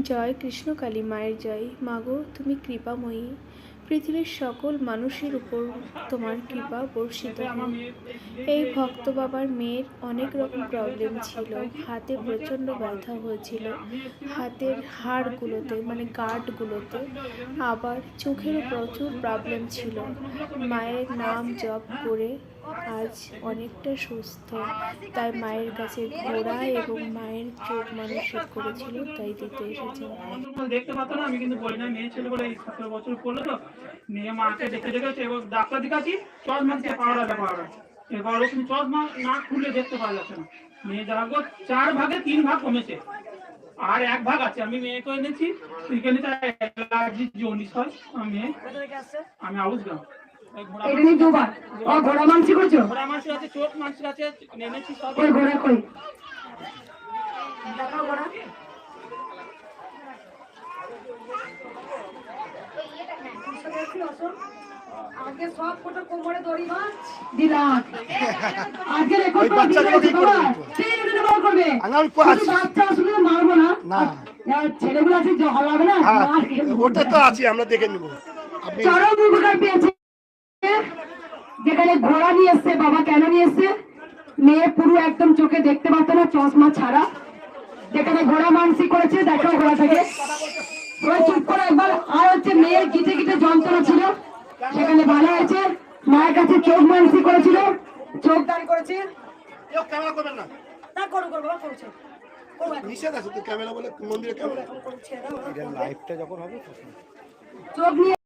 জয় কৃষ্ণকালী মায়ের জয়। মাগো তুমি কৃপাময়ী, পৃথিবীর সকল মানুষের উপর তোমার কৃপা বর্ষিত হোক। এই ভক্ত বাবার মেয়ের অনেক রকম প্রবলেম ছিল। হাতে প্রচণ্ড ব্যথা হয়েছিল, হাতের হাড়গুলোতে মানে গাঁটগুলোতে, আবার চোখেরও প্রচুর প্রবলেম ছিল। মায়ের নাম জপ করে আজ অনেকটা সুস্থ। তাই মায়ের কাছে ঘোড়া এবং মায়ের চোখ মানসিক করেছিল, তাই দিতে এসেছেন। দেখতে পাতো না, আমি কিন্তু বলি না, মেয়ে ছেলে বলে 17 বছর করলো তো মেয়ে মাকে দেখে দেখেছে এবং ডাক্তার দেখাচ্ছি চশমা দিয়ে পাওয়া এবার ওখানে চশমা না খুলে দেখতে পাওয়া যাচ্ছে না। মেয়ে যা 4 ভাগে 3 ভাগ কমেছে, আর 1 ভাগ আছে। আমি মেয়েকে এনেছি এখানে অ্যালার্জি জন্ডিস হয়। আমি আউসগাঁও। ঘোড়া মানসিক করছো? ঘোড়া মানসিক আছে, চোখ মানসিক আছে, এনেছি সব। ঘোড়া কই? আজকে সব ফটো কোমরে দড়ি মাছ দিলাম। আজকে রেকর্ড করে দিলাম বাবা। সেই ভিডিও বল করবে। আমি বাচ্চা আসলে মারবো না। না ছেলেগুলো আছে যে হবে না। ওটা তো আছে, আমরা দেখে নেব। আপনি চরম উপকার পেয়েছে। যেখানে ঘোড়া নিয়ে এসছে বাবা, কেন নিয়ে এসছে? মেয়ে পুরো একদম চোখে দেখতে পারতো না, চশমা ছাড়া। যেখানে ঘোড়া মানসিক করেছে, দেখো ঘোড়া থেকে চুপ করে একবার। আর হচ্ছে মেয়ের গিটে গিটে যন্ত্রণা ছিল, সেখানে ভালো হয়েছে। মায়ের কাছে চোখ মানসিক করেছিল, চোখ দান করেছে। ক্যামেরা করবেন না, না করো বাবা, করছে নিষেধ আছে তো ক্যামেরা বলে, মন্দিরে ক্যামেরা। লাইভটা যখন হবে চোখ নিয়ে